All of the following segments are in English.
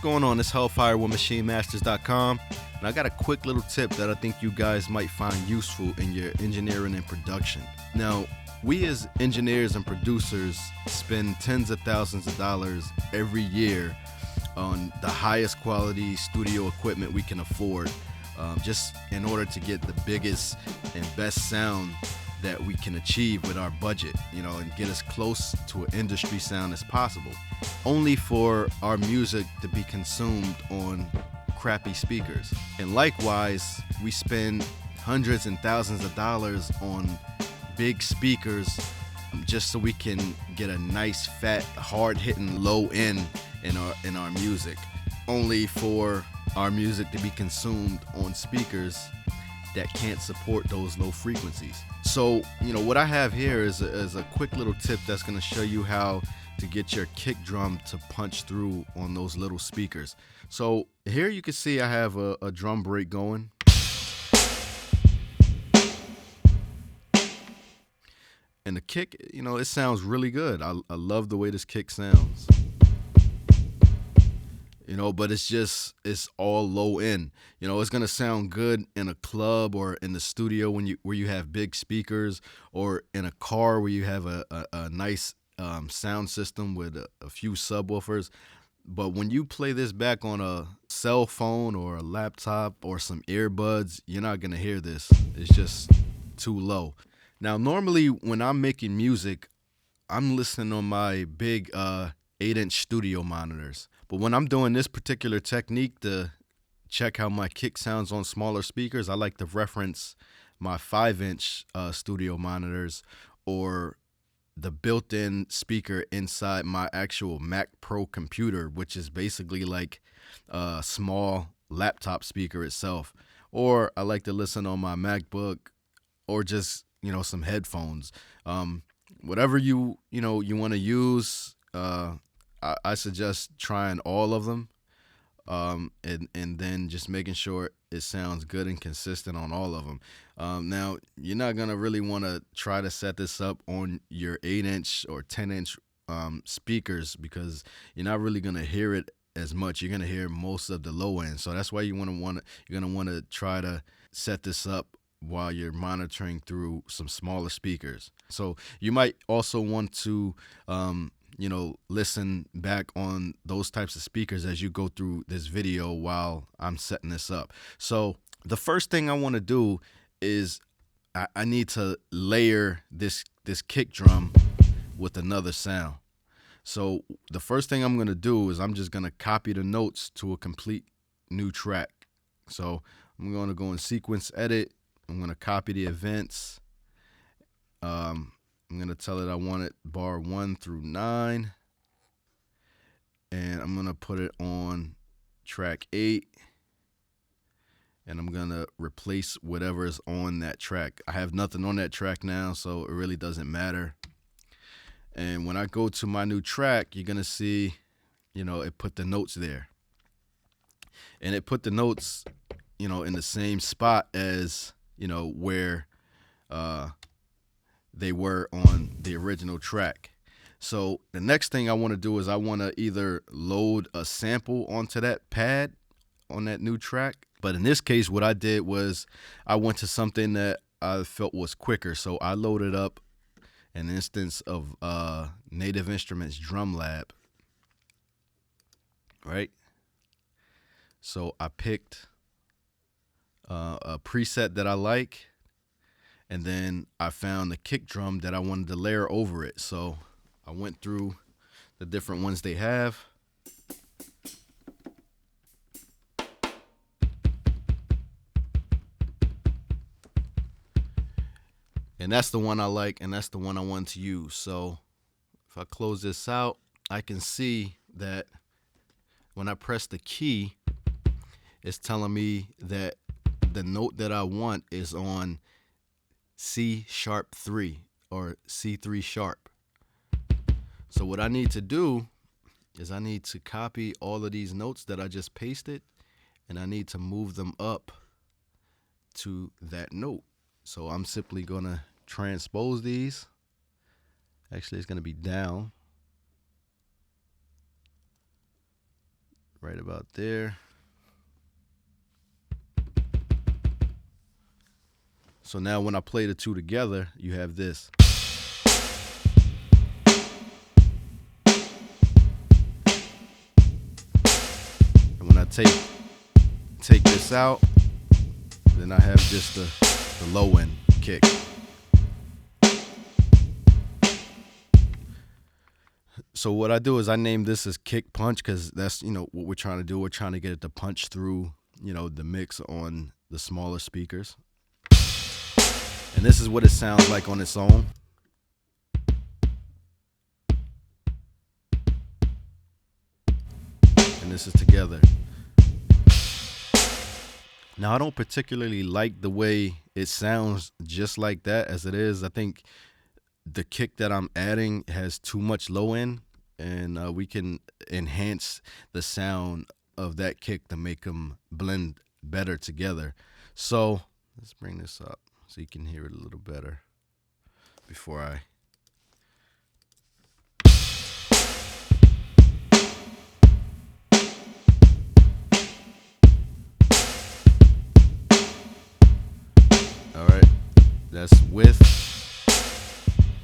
going on? It's Hellfire with MachineMasters.com, and I got a quick little tip that I think you guys might find useful in your engineering and production. Now, we as engineers and producers spend tens of thousands of dollars every year on the highest quality studio equipment we can afford, just in order to get the biggest and best sound that we can achieve with our budget, and get as close to an industry sound as possible, only for our music to be consumed on crappy speakers. And likewise, we spend hundreds and thousands of dollars on big speakers just so we can get a nice, fat, hard-hitting low end in our music, only for our music to be consumed on speakers that can't support those low frequencies. So, what I have here is a quick little tip that's going to show you how to get your kick drum to punch through on those little speakers. So here you can see I have a drum break going. And the kick, it sounds really good. I love the way this kick sounds. But it's all low end. It's gonna sound good in a club or in the studio where you have big speakers, or in a car where you have a nice sound system with a few subwoofers. But when you play this back on a cell phone or a laptop or some earbuds, you're not gonna hear this. It's just too low. Now, normally when I'm making music, I'm listening on my big 8-inch studio monitors. But when I'm doing this particular technique to check how my kick sounds on smaller speakers, I like to reference my 5-inch studio monitors, or the built-in speaker inside my actual Mac Pro computer, which is basically like a small laptop speaker itself. Or I like to listen on my MacBook, or just some headphones. Whatever you want to use. I suggest trying all of them, and then just making sure it sounds good and consistent on all of them. Now, you're not going to really want to try to set this up on your 8-inch or 10-inch speakers, because you're not really going to hear it as much. You're going to hear most of the low end. So that's why you're going to want to try to set this up while you're monitoring through some smaller speakers. So you might also want to listen back on those types of speakers as you go through this video while I'm setting this up. So the first thing I want to do is I need to layer this kick drum with another sound. So the first thing I'm going to do is I'm just going to copy the notes to a complete new track. So I'm going to go in sequence edit. I'm going to copy the events. I'm going to tell it I want it bar 1 through 9. And I'm going to put it on track 8. And I'm going to replace whatever is on that track. I have nothing on that track now, so it really doesn't matter. And when I go to my new track, you're going to see, it put the notes there. And it put the notes, in the same spot as, where they were on the original track. So the next thing I want to do is I want to either load a sample onto that pad on that new track. But in this case, what I did was I went to something that I felt was quicker. So I loaded up an instance of Native Instruments Drum Lab. Right? So I picked a preset that I like. And then I found the kick drum that I wanted to layer over it. So I went through the different ones they have. And that's the one I like, and that's the one I want to use. So if I close this out, I can see that when I press the key, it's telling me that the note that I want is on C#3 or C3#. So what I need to do is I need to copy all of these notes that I just pasted, and I need to move them up to that note. So I'm simply going to transpose these. Actually, it's going to be down right about there. So now when I play the two together, you have this. And when I take this out, then I have just the low end kick. So what I do is I name this as kick punch because that's, what we're trying to do. We're trying to get it to punch through, the mix on the smaller speakers. And this is what it sounds like on its own. And this is together. Now, I don't particularly like the way it sounds just like that as it is. I think the kick that I'm adding has too much low end, and we can enhance the sound of that kick to make them blend better together. So let's bring this up so you can hear it a little better before I. All right, that's with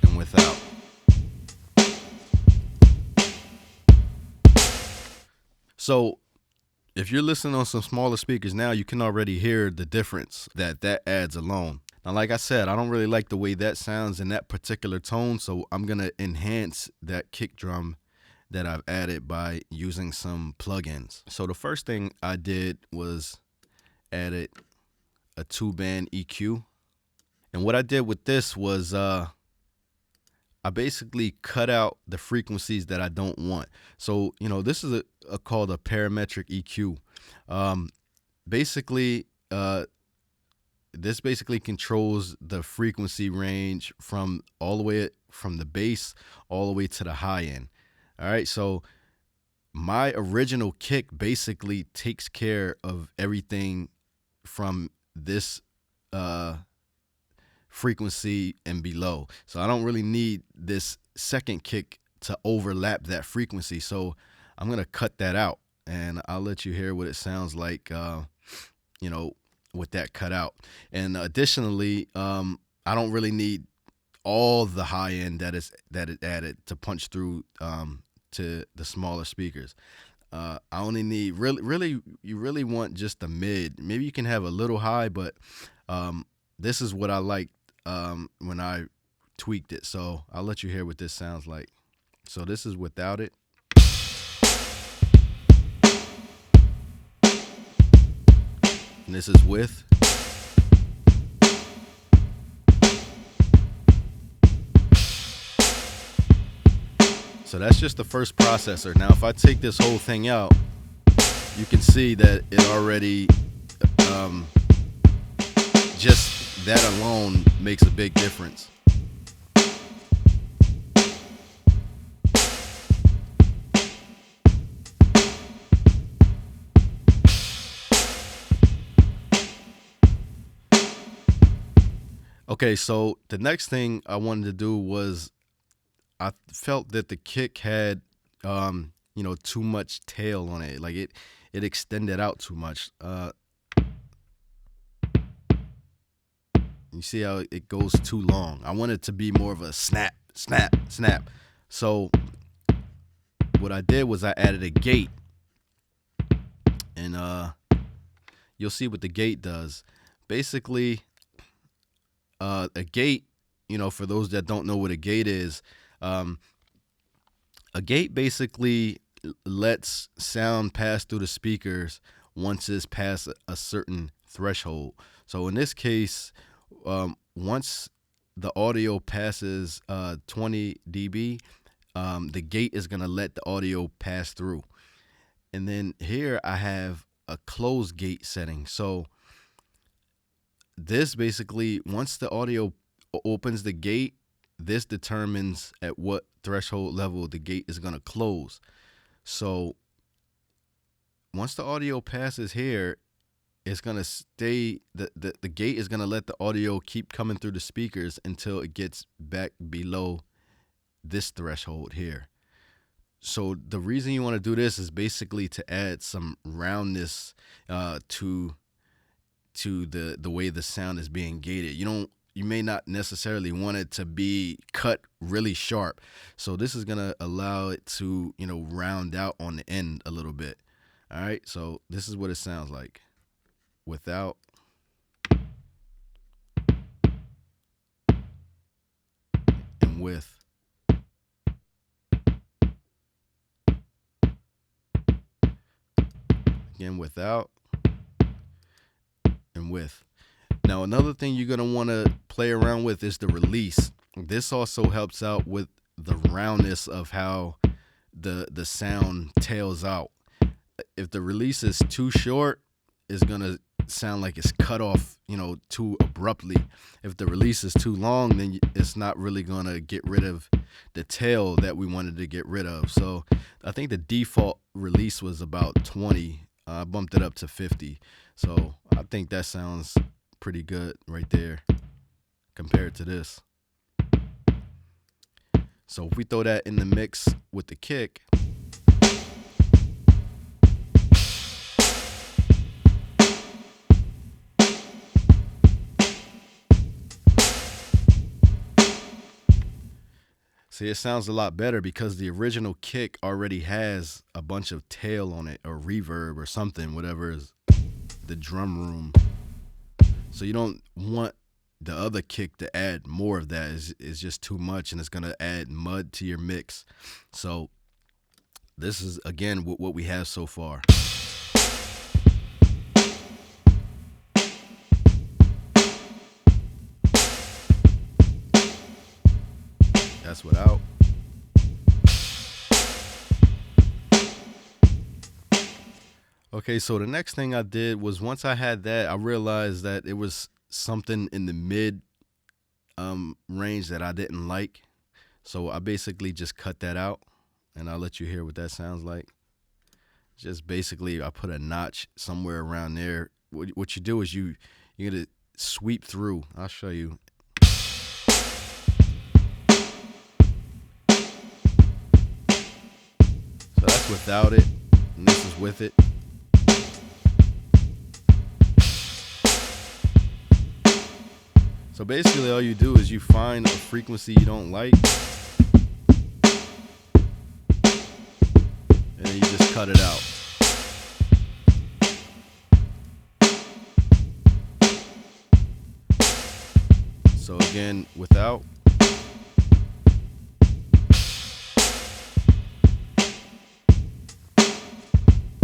and without. So if you're listening on some smaller speakers now, you can already hear the difference that adds alone. Now, like I said, I don't really like the way that sounds in that particular tone, so I'm going to enhance that kick drum that I've added by using some plugins. So the first thing I did was added a 2-band EQ. And what I did with this was I basically cut out the frequencies that I don't want. So, this is called a parametric EQ. This basically controls the frequency range from all the way from the bass all the way to the high end. All right, so my original kick basically takes care of everything from this frequency and below. So I don't really need this second kick to overlap that frequency. So I'm going to cut that out, and I'll let you hear what it sounds like, with that cut out. And additionally, I don't really need all the high end that it added to punch through to the smaller speakers. I only need you really want just the mid. Maybe you can have a little high, but this is what I like when I tweaked it. So I'll let you hear what this sounds like. So this is without it. And this is with. So that's just the first processor. Now, if I take this whole thing out, you can see that it already, just that alone makes a big difference. Okay, so the next thing I wanted to do was I felt that the kick had, too much tail on it. Like it extended out too much. You see how it goes too long. I want it to be more of a snap, snap, snap. So what I did was I added a gate, and you'll see what the gate does. Basically, a gate, for those that don't know what a gate is, a gate basically lets sound pass through the speakers once it's past a certain threshold. So in this case, once the audio passes 20 dB, the gate is going to let the audio pass through. And then here I have a closed gate setting. So this basically, once the audio opens the gate, this determines at what threshold level the gate is going to close. So once the audio passes here, it's going to stay, the gate is going to let the audio keep coming through the speakers until it gets back below this threshold here. So the reason you want to do this is basically to add some roundness to the way the sound is being gated. You may not necessarily want it to be cut really sharp. So this is gonna allow it to, round out on the end a little bit. All right. So this is what it sounds like without and with. Again, without and with. Now, another thing you're going to want to play around with is the release. This also helps out with the roundness of how the sound tails out. If the release is too short, it's going to sound like it's cut off, too abruptly. If the release is too long, then it's not really going to get rid of the tail that we wanted to get rid of. So I think the default release was about 20. I bumped it up to 50. So I think that sounds pretty good right there compared to this. So if we throw that in the mix with the kick, see, it sounds a lot better because the original kick already has a bunch of tail on it or reverb or something, whatever is the drum room. So you don't want the other kick to add more of that. It's just too much, and it's going to add mud to your mix. So this is, again, what we have so far. That's without. Okay, so the next thing I did was once I had that, I realized that it was something in the mid range that I didn't like. So I basically just cut that out, and I'll let you hear what that sounds like. Just basically, I put a notch somewhere around there. What you do is you're going to sweep through. I'll show you. So that's without it, and this is with it. So basically all you do is you find a frequency you don't like, and then you just cut it out. So again, without.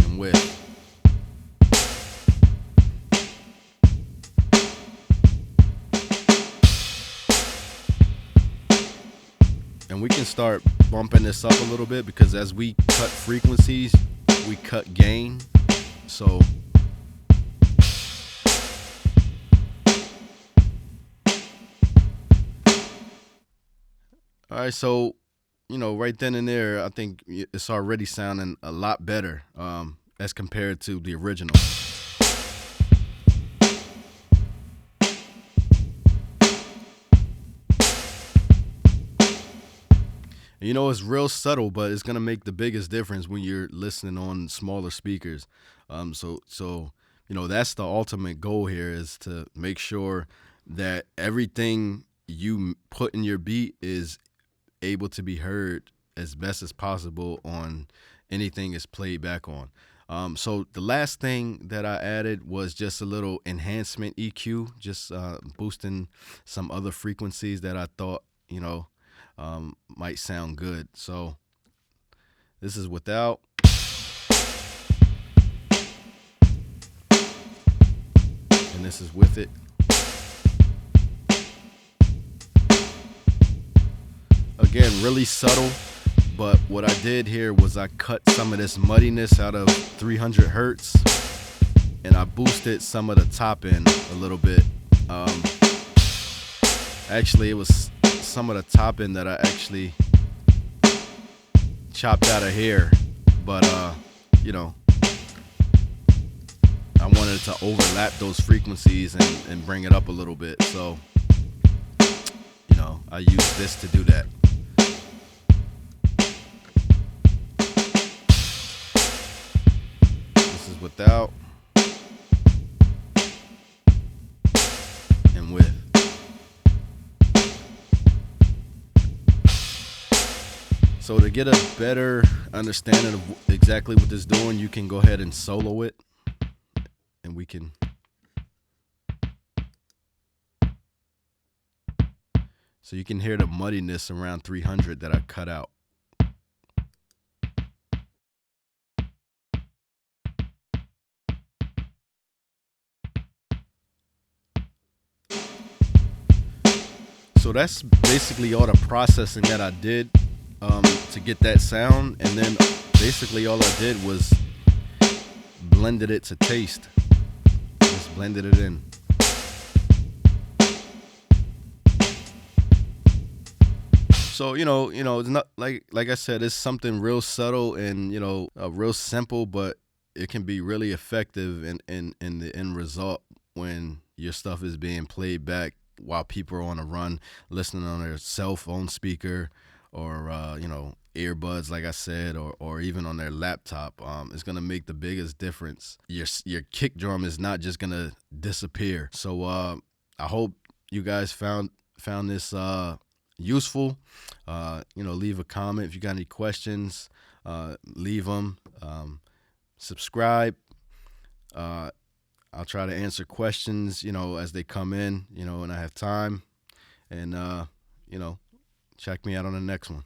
And with. And we can start bumping this up a little bit because as we cut frequencies, we cut gain. So all right, so right then and there, I think it's already sounding a lot better as compared to the original. It's real subtle, but it's gonna make the biggest difference when you're listening on smaller speakers. So that's the ultimate goal here, is to make sure that everything you put in your beat is able to be heard as best as possible on anything it's played back on. So the last thing that I added was just a little enhancement EQ, just boosting some other frequencies that I thought might sound good. So this is without. And this is with it. Again, really subtle, but what I did here was I cut some of this muddiness out of 300 hertz, and I boosted some of the top end a little bit. Actually, it was some of the top end that I actually chopped out of here, but I wanted to overlap those frequencies and bring it up a little bit. So I used this to do that. is without and with. So to get a better understanding of exactly what this is doing, you can go ahead and solo it, and we can. So you can hear the muddiness around 300 that I cut out. So that's basically all the processing that I did to get that sound, and then basically all I did was blended it to taste. Just blended it in. So it's not like I said, it's something real subtle and real simple, but it can be really effective in the end result when your stuff is being played back while people are on a run, listening on their cell phone speaker or earbuds, like I said, or even on their laptop. It's gonna make the biggest difference. Your kick drum is not just gonna disappear. So I hope you guys found this useful. Leave a comment if you got any questions. Leave them. Subscribe. I'll try to answer questions, as they come in, and I have time. And check me out on the next one.